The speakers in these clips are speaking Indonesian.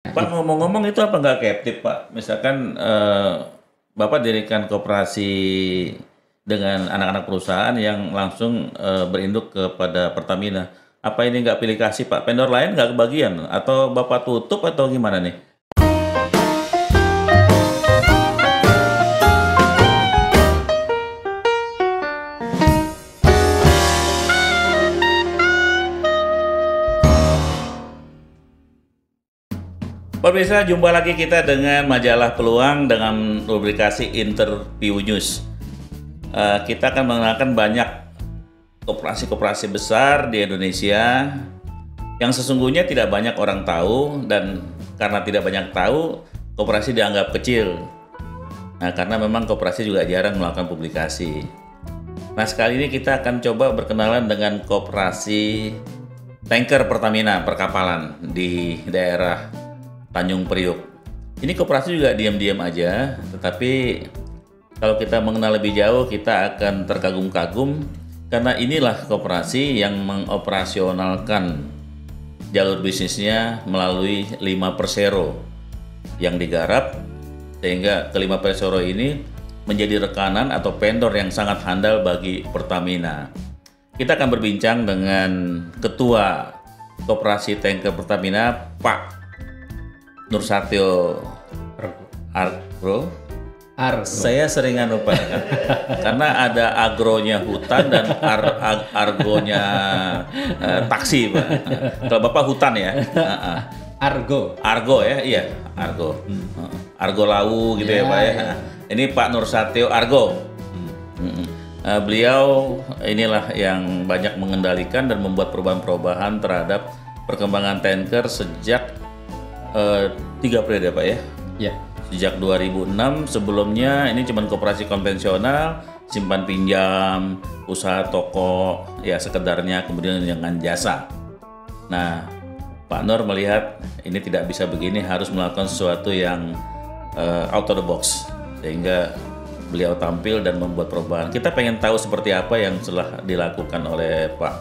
Pak, ngomong-ngomong itu apa nggak captive Pak? Misalkan Bapak dirikan koperasi dengan anak-anak perusahaan yang langsung berinduk kepada Pertamina. Apa ini nggak pilih kasih Pak? Vendor lain nggak kebagian? Atau Bapak tutup atau gimana nih? Pemirsa, jumpa lagi kita dengan majalah Peluang dengan rubrikasi Interview News. Kita akan mengenalkan banyak koperasi-koperasi besar di Indonesia yang sesungguhnya tidak banyak orang tahu, dan karena tidak banyak tahu, koperasi dianggap kecil. Nah, karena memang koperasi juga jarang melakukan publikasi. Nah, sekali ini kita akan coba berkenalan dengan koperasi tanker Pertamina perkapalan di daerah Tanjung Priuk. Ini koperasi juga diam-diam aja, tetapi kalau kita mengenal lebih jauh kita akan terkagum-kagum karena inilah koperasi yang mengoperasionalkan jalur bisnisnya melalui 5 Persero yang digarap, sehingga kelima Persero ini menjadi rekanan atau vendor yang sangat handal bagi Pertamina. Kita akan berbincang dengan Ketua Koperasi Tanker Pertamina, Pak Nursatyo Argo. Saya seringan lupa karena ada agronya hutan dan argonya taksi, Pak. Kalau Bapak hutan ya. Argo ya, iya, Argo. Argo Lau gitu ya, Pak ya. Ini Pak Nursatyo Argo. Beliau inilah yang banyak mengendalikan dan membuat perubahan-perubahan terhadap perkembangan tanker sejak 3 periode Pak ya? Ya. Sejak 2006, sebelumnya ini cuma koperasi konvensional, simpan pinjam, usaha toko, ya sekedarnya, kemudian dengan jasa. Nah, Pak Nur melihat ini tidak bisa begini, harus melakukan sesuatu yang out of the box, sehingga beliau tampil dan membuat perubahan. Kita pengen tahu seperti apa yang telah dilakukan oleh Pak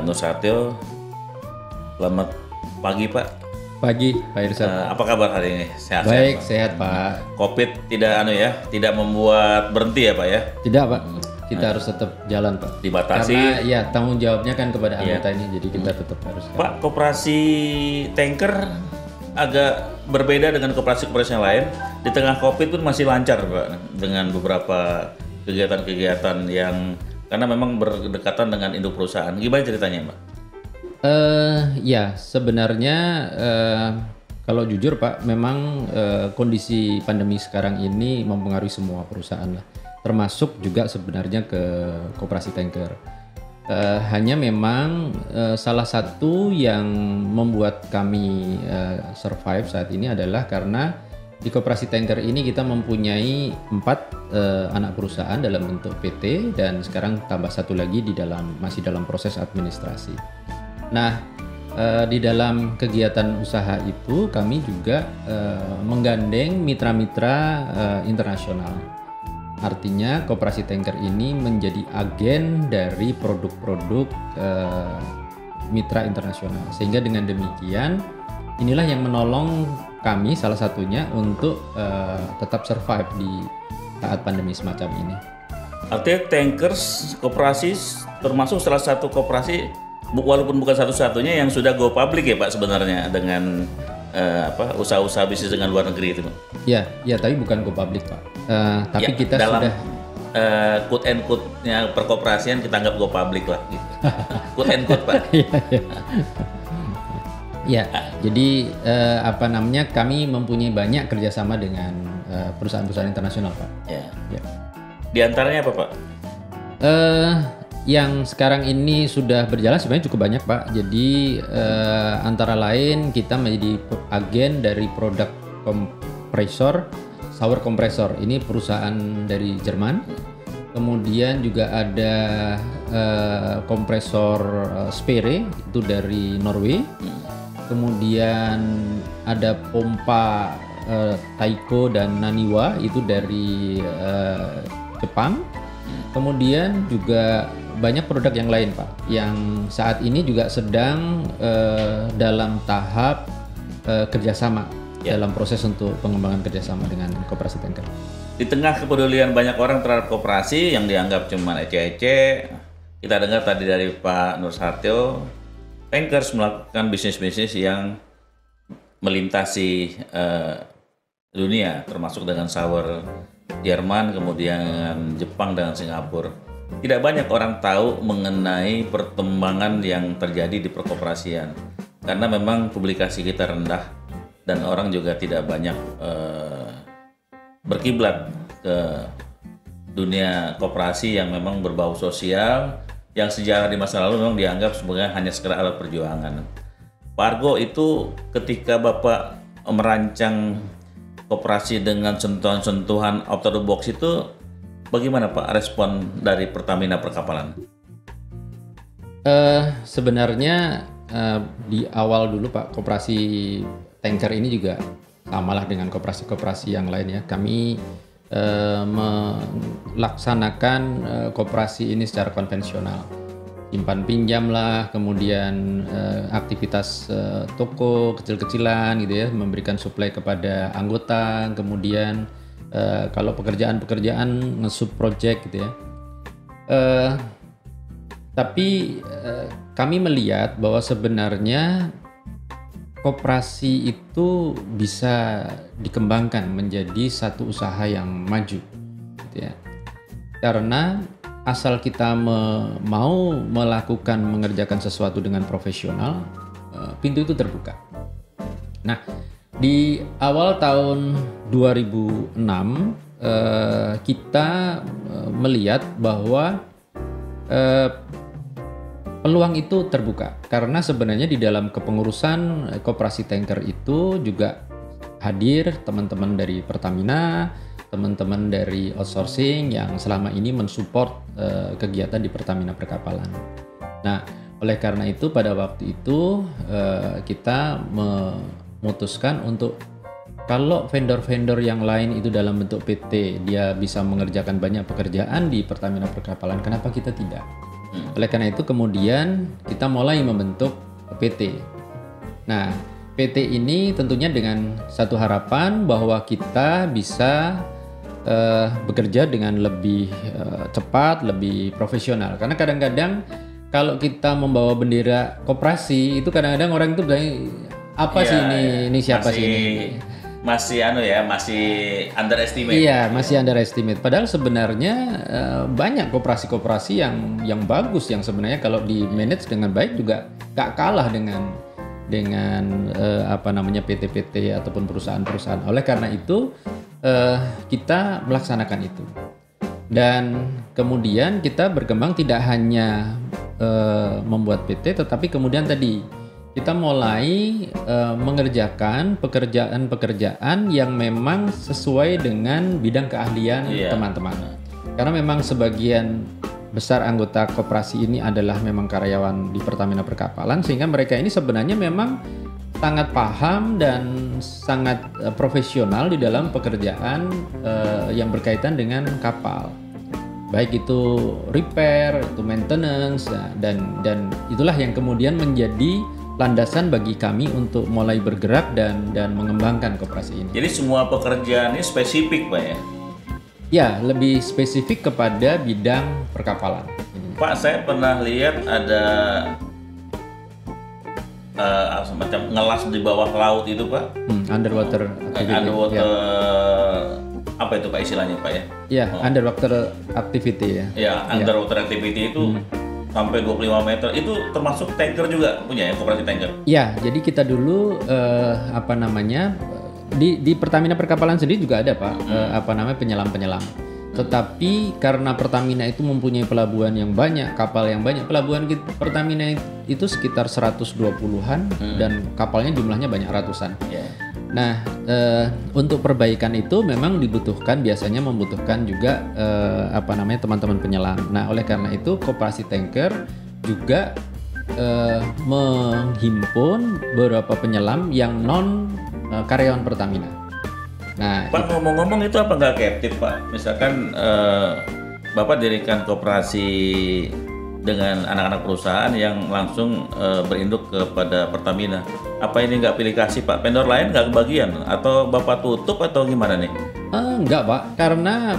Nursatyo. Selamat pagi Pak. Pagi Pak Irsad. Apa kabar hari ini? Sehat? Baik, sehat, Pak. sehat Pak. Covid tidak membuat berhenti ya Pak ya? Tidak Pak, kita harus tetap jalan Pak. Dibatasi. Karena ya tanggung jawabnya kan kepada anggota ini, jadi kita tetap harus jalan. Pak, koperasi tanker agak berbeda dengan koperasi-koperasi yang lain. Di tengah Covid pun masih lancar Pak, dengan beberapa kegiatan-kegiatan yang karena memang berdekatan dengan induk perusahaan. Gimana ceritanya Pak? Ya sebenarnya kalau jujur Pak, memang kondisi pandemi sekarang ini mempengaruhi semua perusahaan lah, termasuk juga sebenarnya ke koperasi tanker. Hanya memang salah satu yang membuat kami survive saat ini adalah karena di koperasi tanker ini kita mempunyai 4 anak perusahaan dalam bentuk PT, dan sekarang tambah satu lagi masih dalam proses administrasi. Nah, di dalam kegiatan usaha itu kami juga menggandeng mitra-mitra internasional. Artinya koperasi tanker ini menjadi agen dari produk-produk mitra internasional. Sehingga dengan demikian inilah yang menolong kami salah satunya untuk tetap survive di saat pandemi semacam ini. Artinya tankers koperasi termasuk salah satu koperasi, walaupun bukan satu-satunya, yang sudah go public ya Pak sebenarnya dengan usaha-usaha bisnis dengan luar negeri itu Pak. Ya, tapi bukan go public Pak. Tapi ya, kita dalam, sudah quote and quote-nya perkoperasian kita anggap go public lah gitu. Quote and quote Pak. Ya, jadi kami mempunyai banyak kerjasama dengan perusahaan-perusahaan internasional Pak. Ya. Di antaranya apa Pak? Yang sekarang ini sudah berjalan sebenarnya cukup banyak Pak. Jadi antara lain kita menjadi agen dari produk kompresor, shower kompresor. Ini perusahaan dari Jerman. Kemudian juga ada kompresor Spere, itu dari Norway. Kemudian ada pompa Taiko dan Naniwa, itu dari Jepang. Kemudian juga banyak produk yang lain Pak, yang saat ini juga sedang dalam tahap kerjasama dalam proses untuk pengembangan kerjasama dengan koperasi tanker. Di tengah kepedulian banyak orang terhadap koperasi yang dianggap cuma ece-ece, kita dengar tadi dari Pak Nur Satyo, Tankers melakukan bisnis-bisnis yang melintasi dunia, termasuk dengan Saur Jerman, kemudian Jepang dan Singapura. Tidak banyak orang tahu mengenai perkembangan yang terjadi di perkoperasian, karena memang publikasi kita rendah dan orang juga tidak banyak berkiblat ke dunia koperasi yang memang berbau sosial, yang sejarah di masa lalu memang dianggap sebagai hanya sekedar alat perjuangan. Pak Argo, itu ketika Bapak merancang koperasi dengan sentuhan-sentuhan out of the box itu, bagaimana Pak respon dari Pertamina Perkapalan? Sebenarnya di awal dulu Pak, koperasi tanker ini juga samalah dengan koperasi-koperasi yang lain ya. Kami melaksanakan koperasi ini secara konvensional, simpan pinjam lah, kemudian aktivitas toko kecil-kecilan gitu ya, memberikan suplai kepada anggota, kemudian kalau pekerjaan-pekerjaan nge-sub project gitu ya. Tapi kami melihat bahwa sebenarnya koperasi itu bisa dikembangkan menjadi satu usaha yang maju gitu ya. Karena asal kita mau mengerjakan sesuatu dengan profesional, pintu itu terbuka. Nah, di awal tahun 2006 kita melihat bahwa peluang itu terbuka, karena sebenarnya di dalam kepengurusan koperasi tanker itu juga hadir teman-teman dari Pertamina, teman-teman dari outsourcing yang selama ini mensupport kegiatan di Pertamina Perkapalan. Nah, oleh karena itu pada waktu itu kita memutuskan untuk kalau vendor-vendor yang lain itu dalam bentuk PT, dia bisa mengerjakan banyak pekerjaan di Pertamina Perkapalan, kenapa kita tidak? Oleh karena itu kemudian kita mulai membentuk PT. Nah, PT ini tentunya dengan satu harapan bahwa kita bisa bekerja dengan lebih cepat, lebih profesional. Karena kadang-kadang kalau kita membawa bendera koperasi itu kadang-kadang orang itu bilang apa sih ini siapa sih ini? Masih masih underestimate. Iya, masih underestimate. Padahal sebenarnya banyak koperasi-koperasi yang bagus, yang sebenarnya kalau di manage dengan baik juga gak kalah dengan PT-PT ataupun perusahaan-perusahaan. Oleh karena itu kita melaksanakan itu. Dan kemudian kita berkembang tidak hanya membuat PT, tetapi kemudian tadi kita mulai mengerjakan pekerjaan-pekerjaan yang memang sesuai dengan bidang keahlian teman-teman. Karena memang sebagian besar anggota koperasi ini adalah memang karyawan di Pertamina Perkapalan, sehingga mereka ini sebenarnya memang sangat paham dan sangat profesional di dalam pekerjaan yang berkaitan dengan kapal. Baik itu repair, itu maintenance, dan itulah yang kemudian menjadi landasan bagi kami untuk mulai bergerak dan mengembangkan koperasi ini. Jadi semua pekerjaan ini spesifik, Pak ya? Ya, lebih spesifik kepada bidang perkapalan. Pak, saya pernah lihat ada semacam ngelas di bawah laut itu, Pak. Underwater activity. Underwater, apa itu Pak istilahnya, Pak ya? Ya, underwater activity ya. Ya, underwater activity itu sampai 25 meter, itu termasuk tanker juga punya ya, koperasi tanker? Ya, jadi kita dulu di Pertamina Perkapalan sendiri juga ada Pak, penyelam-penyelam. Tetapi karena Pertamina itu mempunyai pelabuhan yang banyak, kapal yang banyak, pelabuhan Pertamina itu sekitar 120-an dan kapalnya jumlahnya banyak ratusan. Nah, untuk perbaikan itu memang biasanya membutuhkan juga teman-teman penyelam. Nah, oleh karena itu koperasi tanker juga menghimpun beberapa penyelam yang non karyawan Pertamina. Nah, Pak, ngomong-ngomong itu apa nggak captive, Pak? Misalkan Bapak dirikan koperasi dengan anak-anak perusahaan yang langsung berinduk kepada Pertamina. Apa ini nggak pilih kasih Pak? Vendor lain nggak kebagian? Atau Bapak tutup atau gimana nih? Enggak Pak, karena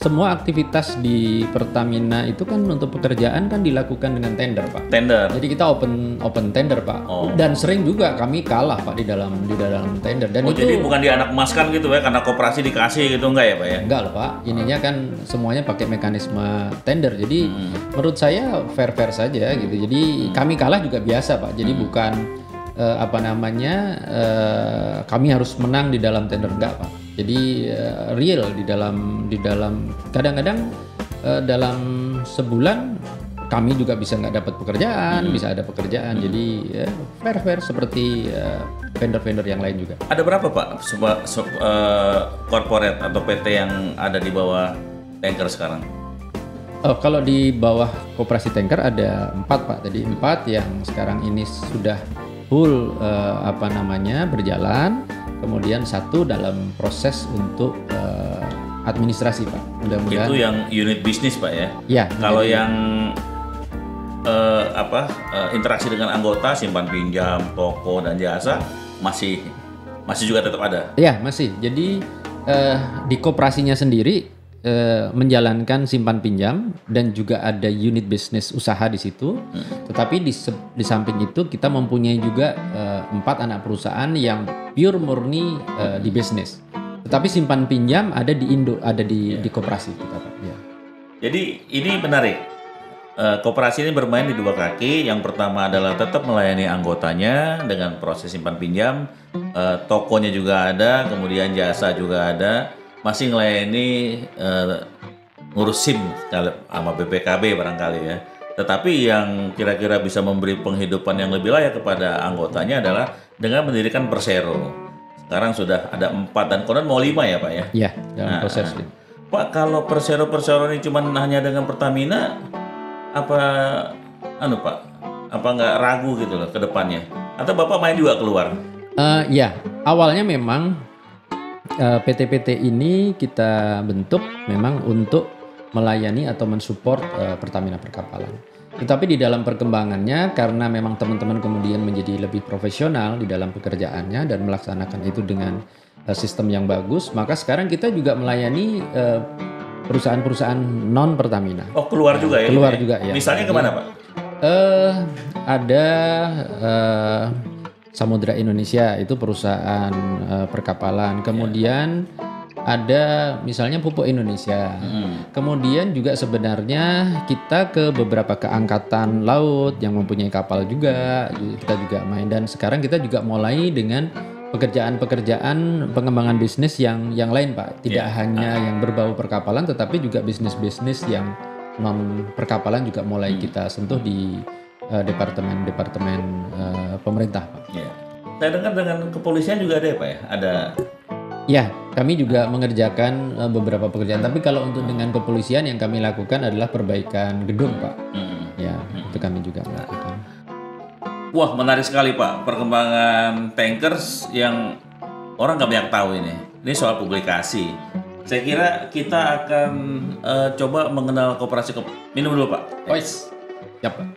semua aktivitas di Pertamina itu kan untuk pekerjaan kan dilakukan dengan tender Pak. Tender. Jadi kita open tender Pak. Dan sering juga kami kalah Pak di dalam tender. Dan itu jadi bukan dianakmaskan gitu ya, karena koperasi dikasih gitu enggak ya Pak ya? enggak loh Pak. Ininya kan semuanya pakai mekanisme tender. Jadi menurut saya fair saja gitu. Jadi kami kalah juga biasa Pak. Jadi bukan kami harus menang di dalam tender, enggak Pak. Jadi real di dalam kadang-kadang dalam sebulan kami juga bisa nggak dapat pekerjaan, bisa ada pekerjaan. Jadi fair seperti vendor-vendor yang lain juga. Ada berapa Pak corporate atau PT yang ada di bawah Tanker sekarang? Kalau di bawah Koperasi Tanker ada 4 Pak. Tadi 4 yang sekarang ini sudah full berjalan. Kemudian 1 dalam proses untuk administrasi Pak. Mudah-mudahan itu yang unit bisnis Pak ya. Ya. Kalau yang interaksi dengan anggota, simpan pinjam, toko dan jasa masih juga tetap ada. Ya masih. Jadi di koperasinya sendiri menjalankan simpan pinjam dan juga ada unit bisnis usaha di situ. Tetapi di samping itu kita mempunyai juga 4 anak perusahaan yang pure murni di bisnis. Tetapi simpan pinjam ada di Indo, ada di koperasi kita Pak. Ya. Jadi ini menarik. Koperasi ini bermain di 2 kaki. Yang pertama adalah tetap melayani anggotanya dengan proses simpan pinjam. Tokonya juga ada, kemudian jasa juga ada. Masih melayani ngurus SIM sama BPKB barangkali ya. Tetapi yang kira-kira bisa memberi penghidupan yang lebih layak kepada anggotanya adalah dengan mendirikan Persero. Sekarang sudah ada 4 dan konon mau 5 ya Pak ya? Iya, dalam proses. Pak, kalau Persero ini cuma hanya dengan Pertamina, apa Pak? Apa nggak ragu gitu loh ke depannya? Atau Bapak main juga keluar? Ya, awalnya memang PT-PT ini kita bentuk memang untuk melayani atau mensupport Pertamina Perkapalan. Tetapi di dalam perkembangannya, karena memang teman-teman kemudian menjadi lebih profesional di dalam pekerjaannya dan melaksanakan itu dengan sistem yang bagus, maka sekarang kita juga melayani perusahaan-perusahaan non Pertamina. Oh, keluar juga ya? Keluar juga ya. Misalnya kemana Pak? Ada Samudra Indonesia, itu perusahaan perkapalan. Kemudian ada misalnya Pupuk Indonesia. Kemudian juga sebenarnya kita ke beberapa keangkatan laut yang mempunyai kapal juga, kita juga main. Dan sekarang kita juga mulai dengan pekerjaan-pekerjaan pengembangan bisnis yang lain Pak. Tidak hanya yang berbau perkapalan, tetapi juga bisnis-bisnis yang non perkapalan juga mulai kita sentuh di departemen pemerintah Pak. Ya. Saya dengar dengan kepolisian juga ada ya Pak ya? Ada. Ya, kami juga mengerjakan beberapa pekerjaan. Tapi kalau untuk dengan kepolisian yang kami lakukan adalah perbaikan gedung Pak. Ya, itu kami juga lakukan. Wah, menarik sekali Pak perkembangan Tankers yang orang nggak banyak tahu ini. Ini soal publikasi. Saya kira kita akan coba mengenal koperasi. Minum dulu Pak. Ois. Siap Pak.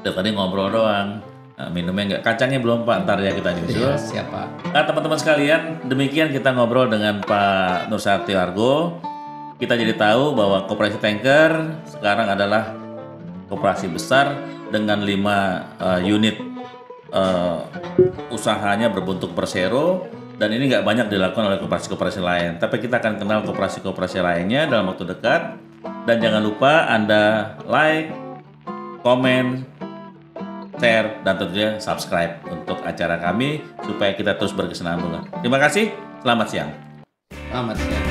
Tadi ngobrol doang. Nah, minumnya nggak, kacangnya belum Pak, ntar ya kita nyusul. Siapa? Nah teman-teman sekalian, demikian kita ngobrol dengan Pak Nursakti Argo. Kita jadi tahu bahwa Koperasi Tanker sekarang adalah koperasi besar dengan 5 unit usahanya berbentuk Persero, dan ini nggak banyak dilakukan oleh koperasi-koperasi lain. Tapi kita akan kenal koperasi-koperasi lainnya dalam waktu dekat. Dan jangan lupa Anda like, komen, share, dan tentunya subscribe untuk acara kami supaya kita terus berkesinambungan. Terima kasih, selamat siang. Selamat siang.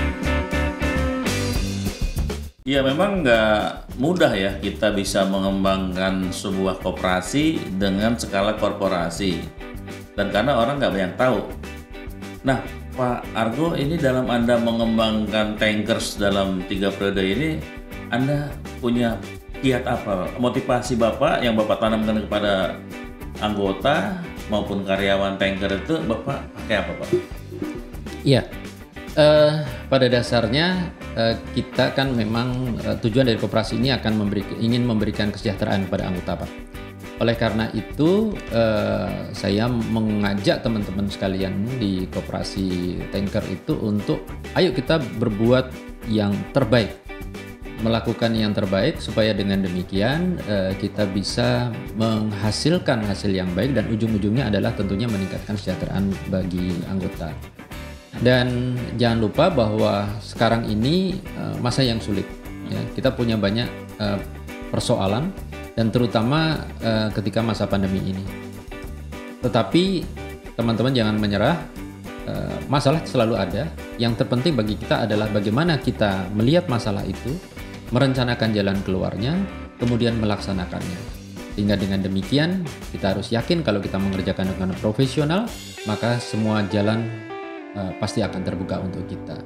Ya memang nggak mudah ya kita bisa mengembangkan sebuah koperasi dengan skala korporasi. Dan karena orang nggak banyak tahu. Nah Pak Argo, ini dalam Anda mengembangkan Tankers dalam 3 periode ini, Anda punya kiat apa? Motivasi Bapak yang Bapak tanamkan kepada anggota maupun karyawan Tanker itu Bapak pakai apa Pak? Iya, pada dasarnya kita kan memang tujuan dari koperasi ini akan ingin memberikan kesejahteraan kepada anggota Pak. Oleh karena itu, saya mengajak teman-teman sekalian di Koperasi Tanker itu untuk ayo kita berbuat yang terbaik, melakukan yang terbaik supaya dengan demikian kita bisa menghasilkan hasil yang baik dan ujung-ujungnya adalah tentunya meningkatkan kesejahteraan bagi anggota. Dan jangan lupa bahwa sekarang ini masa yang sulit, ya. Kita punya banyak persoalan dan terutama ketika masa pandemi ini. Tetapi teman-teman jangan menyerah, masalah selalu ada. Yang terpenting bagi kita adalah bagaimana kita melihat masalah itu, merencanakan jalan keluarnya, kemudian melaksanakannya. Sehingga dengan demikian kita harus yakin kalau kita mengerjakan dengan profesional, maka semua jalan pasti akan terbuka untuk kita.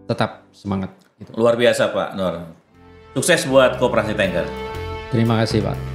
Tetap semangat. Luar biasa Pak Nur. Sukses buat Koperasi Tanker. Terima kasih Pak.